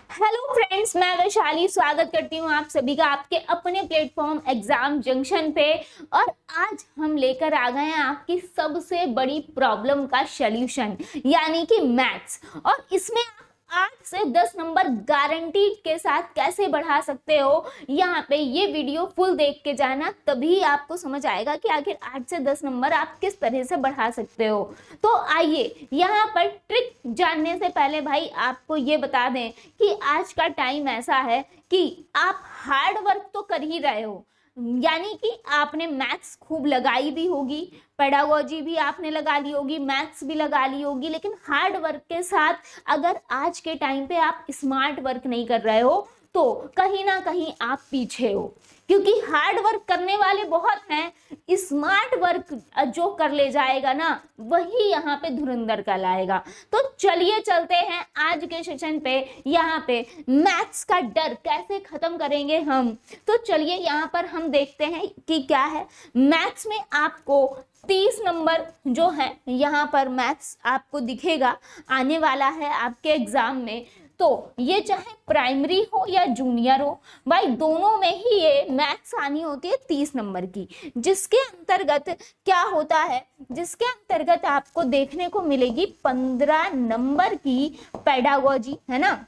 Hello friends, मैं वैशाली स्वागत करती हूँ आप सभी का आपके अपने प्लेटफॉर्म एग्जाम जंक्शन पे। और आज हम लेकर आ गए हैं आपकी सबसे बड़ी प्रॉब्लम का सॉल्यूशन, यानी कि मैथ्स। और इसमें आप 8 से 10 नंबर गारंटीड के साथ कैसे बढ़ा सकते हो, यहाँ पे ये वीडियो फुल देख के जाना, तभी आपको समझ आएगा कि आखिर 8 से 10 नंबर आप किस तरह से बढ़ा सकते हो। तो आइए यहाँ पर ट्रिक जानने से पहले भाई आपको ये बता दें कि आज का टाइम ऐसा है कि आप हार्ड वर्क तो कर ही रहे हो, यानी कि आपने मैथ्स खूब लगाई भी होगी, पेडागोजी भी आपने लगा ली होगी, मैथ्स भी लगा ली होगी, लेकिन हार्ड वर्क के साथ अगर आज के टाइम पे आप स्मार्ट वर्क नहीं कर रहे हो तो कहीं ना कहीं आप पीछे हो। क्योंकि हार्ड वर्क करने वाले बहुत हैं, स्मार्ट वर्क जो कर ले जाएगा ना वही यहाँ पे धुरंधर कहलाएगा। तो चलिए चलते हैं आज के सेशन पे, यहाँ पे मैथ्स का डर कैसे खत्म करेंगे हम। तो चलिए यहाँ पर हम देखते हैं कि क्या है मैथ्स में। आपको 30 नंबर जो है यहाँ पर मैथ्स आपको दिखेगा आने वाला है आपके एग्जाम में। तो ये चाहे प्राइमरी हो या जूनियर हो भाई, दोनों में ही ये मैथ्स आनी होती है 30 नंबर की, जिसके अंतर्गत क्या होता है, जिसके अंतर्गत आपको देखने को मिलेगी 15 नंबर की पेडागोजी, है ना।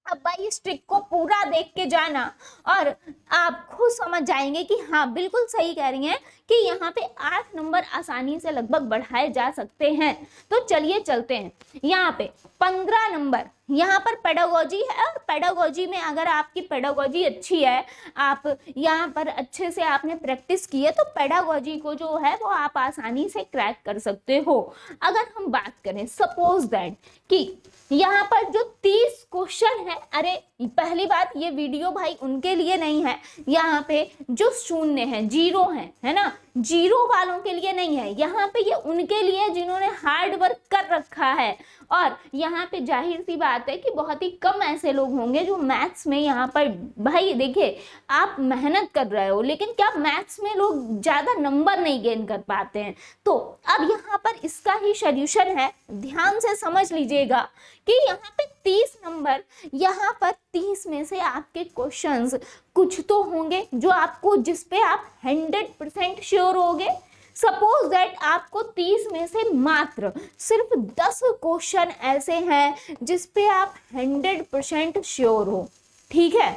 अब भाई इस ट्रिक को पूरा देख के जाना और आप खुद समझ जाएंगे कि हाँ बिल्कुल सही कह रही हैं कि यहाँ पे 8 नंबर आसानी से लगभग बढ़ाए जा सकते हैं। तो चलिए चलते हैं यहाँ पे 15 नंबर, यहाँ पर पेडागोजी है। और पेडागोजी में अगर आपकी पेडागोजी अच्छी है, आप यहाँ पर अच्छे से आपने प्रैक्टिस की है, तो पेडागोजी को जो है वो आप आसानी से क्रैक कर सकते हो। अगर हम बात करें सपोज दैट कि यहाँ पर जो 30 क्वेश्चन है, अरे पहली बात ये वीडियो भाई उनके लिए नहीं है, यहाँ पे जो शून्य है, जीरो है ना, जीरो वालों के लिए नहीं है, यहाँ पे ये उनके लिए जिन्होंने हार्ड वर्क कर रखा है। और यहाँ पे जाहिर सी बात है कि बहुत ही कम ऐसे लोग होंगे जो मैथ्स में, यहाँ पर भाई देखिए आप मेहनत कर रहे हो लेकिन क्या मैथ्स में लोग ज्यादा नंबर नहीं गेन कर पाते हैं। तो अब यहाँ पर इसका ही सॉल्यूशन है, ध्यान से समझ लीजिएगा कि यहाँ पे 30 नंबर, यहाँ पर 30 में से आपके क्वेश्चंस कुछ तो होंगे जो आपको, जिस पे आप 100% श्योर होगे। सपोज दैट आपको 30 में से मात्र सिर्फ 10 क्वेश्चन ऐसे हैं जिस पे आप 100% श्योर हो, ठीक है।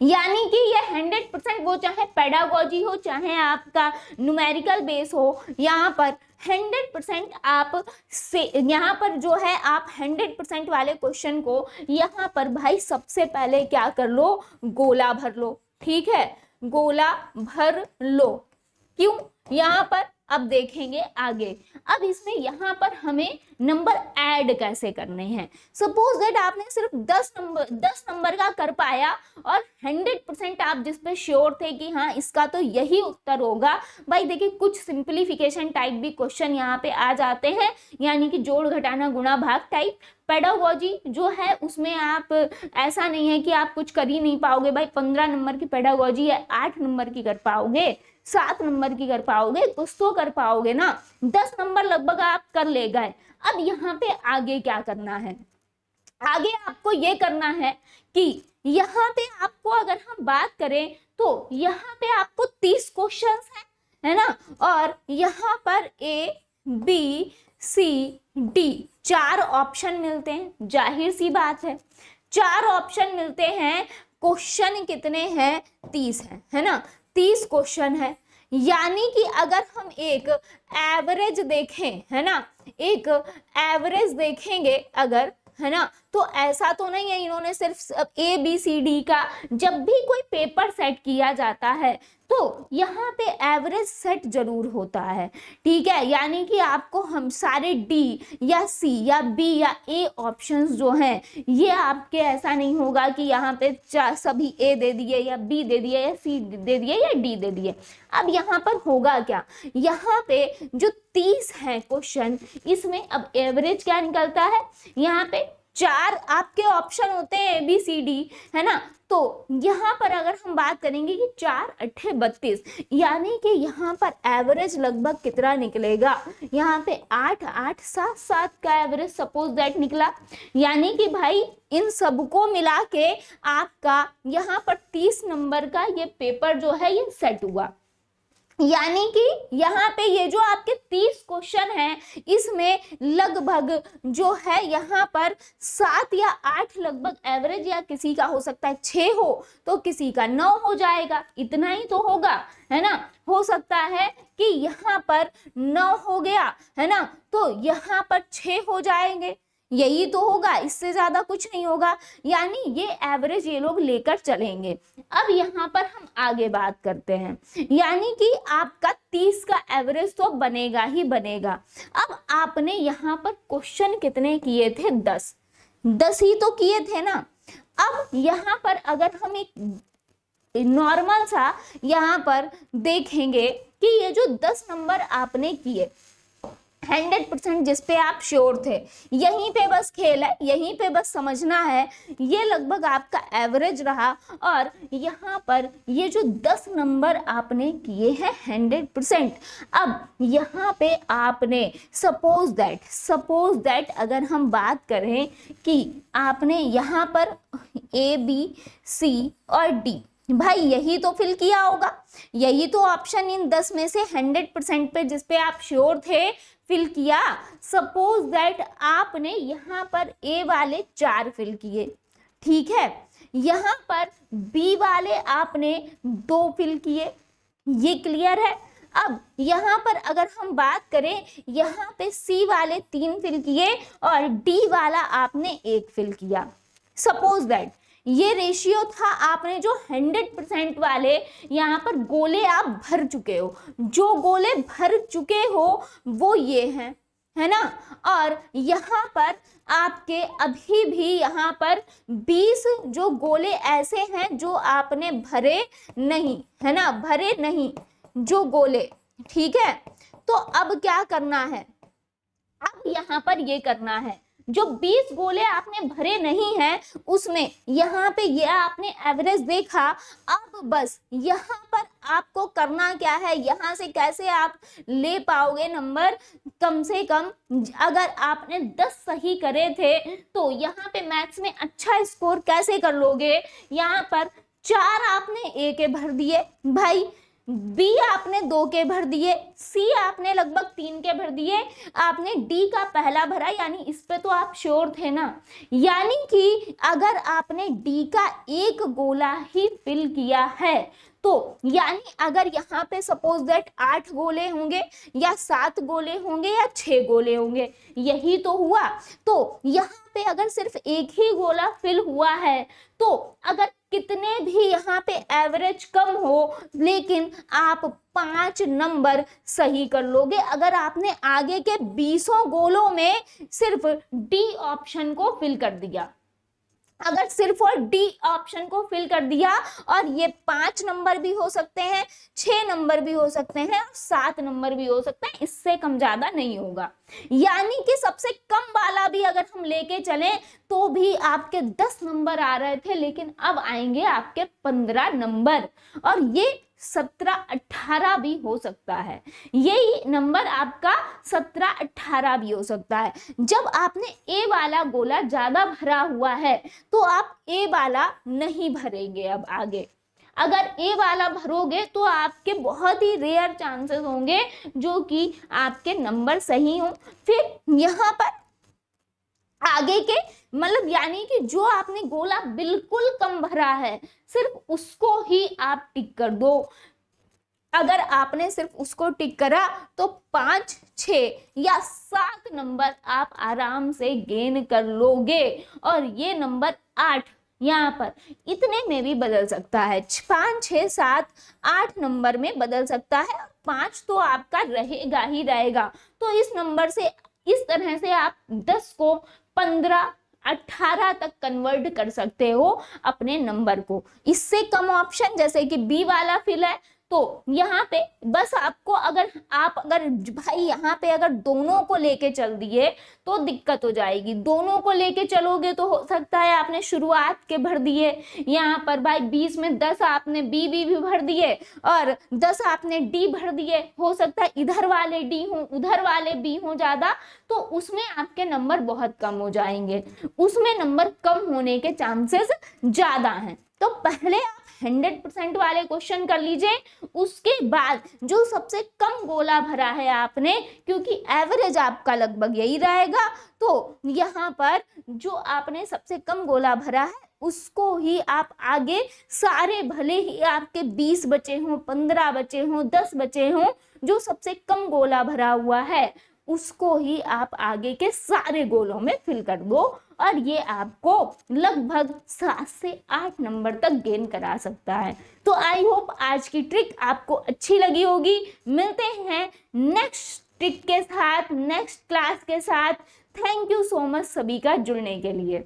यानी कि ये 100% वो चाहे पेडागोजी हो चाहे आपका न्यूमेरिकल बेस हो, यहाँ पर 100% आप से, यहाँ पर जो है आप 100% वाले क्वेश्चन को यहाँ पर भाई सबसे पहले क्या कर लो, गोला भर लो, ठीक है, गोला भर लो। क्यों, यहाँ पर अब देखेंगे आगे। अब इसमें यहाँ पर हमें नंबर ऐड कैसे करने हैं। सपोज दैट आपने सिर्फ 10 नंबर का कर पाया और 100% आप जिस पे श्योर थे कि हाँ इसका तो यही उत्तर होगा। भाई देखिए कुछ सिंप्लीफिकेशन टाइप भी क्वेश्चन यहाँ पे आ जाते हैं, यानी कि जोड़ घटाना गुणा भाग टाइप। पेडागोजी जो है उसमें आप, ऐसा नहीं है कि आप कुछ कर ही नहीं पाओगे भाई, 15 नंबर की पेडागोजी है, 8 नंबर की कर पाओगे, 7 नंबर की कर पाओगे, कुछ तो कर पाओगे ना, 10 नंबर लगभग आप कर ले गए। अब यहाँ पे आगे क्या करना है, आगे आपको ये करना है कि यहाँ पे आपको अगर हम बात करें तो यहाँ पे आपको 30 क्वेश्चंस है ना, और यहाँ पर ABCD 4 ऑप्शन मिलते हैं, जाहिर सी बात है 4 ऑप्शन मिलते हैं। क्वेश्चन कितने हैं, 30 है ना, 30 क्वेश्चन है। यानी कि अगर हम एक एवरेज देखें, है ना, एक एवरेज देखेंगे अगर, है ना, तो ऐसा तो नहीं है इन्होंने सिर्फ ABCD का, जब भी कोई पेपर सेट किया जाता है तो यहाँ पे एवरेज सेट जरूर होता है, ठीक है। यानी कि आपको हम सारे D या C या B या A ऑप्शंस जो हैं ये आपके, ऐसा नहीं होगा कि यहाँ पे सभी A दे दिए या B दे दिए या C दे दिए या D दे दिए। अब यहाँ पर होगा क्या, यहाँ पे जो 30 है क्वेश्चन, इसमें अब एवरेज क्या निकलता है, यहाँ पे 4 आपके ऑप्शन होते हैं ABCD, है ना, तो यहाँ पर अगर हम बात करेंगे कि 4 अट्ठे 32, यानी कि यहाँ पर एवरेज लगभग कितना निकलेगा, यहाँ पे 8 8 7 7 का एवरेज सपोज दैट निकला। यानी कि भाई इन सबको मिला के आपका यहाँ पर 30 नंबर का ये पेपर जो है ये सेट हुआ। यानी कि यहाँ पे ये जो आपके 30 क्वेश्चन हैं इसमें लगभग जो है यहाँ पर 7 या 8 लगभग एवरेज, या किसी का हो सकता है 6 हो तो किसी का 9 हो जाएगा, इतना ही तो होगा, है ना। हो सकता है कि यहाँ पर 9 हो गया, है ना, तो यहाँ पर 6 हो जाएंगे, यही तो होगा, इससे ज्यादा कुछ नहीं होगा। यानी ये एवरेज ये लोग लेकर चलेंगे। अब यहाँ पर हम आगे बात करते हैं, यानी कि आपका 30 का एवरेज तो बनेगा ही बनेगा। अब आपने यहाँ पर क्वेश्चन कितने किए थे, 10 10 ही तो किए थे ना। अब यहाँ पर अगर हम एक नॉर्मल सा यहाँ पर देखेंगे कि ये जो 10 नंबर आपने किए 100% जिस पे आप श्योर थे, यहीं पे बस खेल है, यहीं पे बस समझना है, ये लगभग आपका एवरेज रहा। और यहाँ पर ये जो 10 नंबर आपने किए हैं 100%। अब यहाँ पे आपने सपोज दैट अगर हम बात करें कि आपने यहाँ पर A B C और D, भाई यही तो फिल किया होगा, यही तो ऑप्शन इन 10 में से 100% पे जिस पे आप श्योर थे फिल किया। सपोज दैट आपने यहाँ पर A वाले 4 फिल किए, ठीक है, यहाँ पर B वाले आपने 2 फिल किए, ये क्लियर है। अब यहाँ पर अगर हम बात करें, यहाँ पे C वाले 3 फिल किए और D वाला आपने 1 फिल किया। सपोज दैट ये रेशियो था, आपने जो 100% वाले यहाँ पर गोले आप भर चुके हो, जो गोले भर चुके हो वो ये हैं, है ना। और यहाँ पर आपके अभी भी यहाँ पर 20 जो गोले ऐसे हैं जो आपने भरे नहीं, है ना, भरे नहीं जो गोले, ठीक है। तो अब क्या करना है, अब यहाँ पर ये करना है, जो 20 गोले आपने भरे नहीं हैं उसमें यहाँ पे ये आपने एवरेज देखा। अब बस यहाँ पर आपको करना क्या है, यहाँ से कैसे आप ले पाओगे नंबर, कम से कम अगर आपने 10 सही करे थे तो यहाँ पे मैथ्स में अच्छा स्कोर कैसे कर लोगे। यहाँ पर 4 आपने A के भर दिए भाई, B आपने 2 के भर दिए, C आपने लगभग 3 के भर दिए, आपने D का पहला भरा, यानी इस पे तो आप श्योर थे ना। यानी कि अगर आपने D का 1 गोला ही फिल किया है तो यानी अगर यहाँ पे सपोज दैट 8 गोले होंगे या 7 गोले होंगे या 6 गोले होंगे, यही तो हुआ। तो यहाँ पे अगर सिर्फ 1 ही गोला फिल हुआ है तो अगर कितने भी यहाँ पे एवरेज कम हो, लेकिन आप 5 नंबर सही कर लोगे अगर आपने आगे के 20 गोलों में सिर्फ डी ऑप्शन को फिल कर दिया। अगर सिर्फ और डी ऑप्शन को फिल कर दिया, और ये 5 नंबर भी हो सकते हैं, 6 नंबर भी हो सकते हैं और 7 नंबर भी हो सकते हैं, इससे कम ज्यादा नहीं होगा। यानी कि सबसे कम वाला भी अगर हम लेके चले तो भी आपके 10 नंबर आ रहे थे, लेकिन अब आएंगे आपके 15 नंबर, और ये 17-18 भी हो सकता है। यही नंबर आपका 17-18 भी हो सकता है। जब आपने ए वाला गोला ज्यादा भरा हुआ है तो आप ए वाला नहीं भरेंगे। अब आगे अगर ए वाला भरोगे तो आपके बहुत ही रेयर चांसेस होंगे जो कि आपके नंबर सही हो। फिर यहाँ पर आगे के मतलब यानी कि जो आपने गोला बिल्कुल कम भरा है सिर्फ उसको ही आप टिक कर दो। अगर आपने सिर्फ उसको टिक करा तो 5, 6 या 7 नंबर आप आराम से गेन कर लोगे, और ये नंबर 8 यहाँ पर इतने में भी बदल सकता है। 5, 6, 7, 8 नंबर में बदल सकता है, 5 तो आपका रहेगा ही रहेगा। तो इस नंबर से इस तरह से आप 10 को 15, 18 तक कन्वर्ट कर सकते हो अपने नंबर को। इससे कम ऑप्शन जैसे कि बी वाला फिल है तो यहाँ पे बस आपको अगर भाई यहाँ पे अगर दोनों को लेके चल दिए तो दिक्कत हो जाएगी। दोनों को लेके चलोगे तो हो सकता है आपने शुरुआत के भर दिए, यहाँ पर भाई 20 में 10 आपने बी भी भर दिए और 10 आपने डी भर दिए। हो सकता है इधर वाले डी हो उधर वाले बी हो ज्यादा, तो उसमें आपके नंबर बहुत कम हो जाएंगे, उसमें नंबर कम होने के चांसेस ज्यादा हैं। तो पहले आप 100% वाले क्वेश्चन कर लीजिए, उसके बाद जो सबसे कम गोला भरा है आपने, क्योंकि एवरेज आपका लगभग यही रहेगा, तो यहाँ पर जो आपने सबसे कम गोला भरा है उसको ही आप आगे सारे, भले ही आपके 20 बचे हों, 15 बचे हों, 10 बचे हों, जो सबसे कम गोला भरा हुआ है उसको ही आप आगे के सारे गोलों में फिल कर दो और ये आपको लगभग 7 से 8 नंबर तक गेन करा सकता है। तो आई होप आज की ट्रिक आपको अच्छी लगी होगी। मिलते हैं नेक्स्ट ट्रिक के साथ, नेक्स्ट क्लास के साथ। थैंक यू सो मच सभी का जुड़ने के लिए।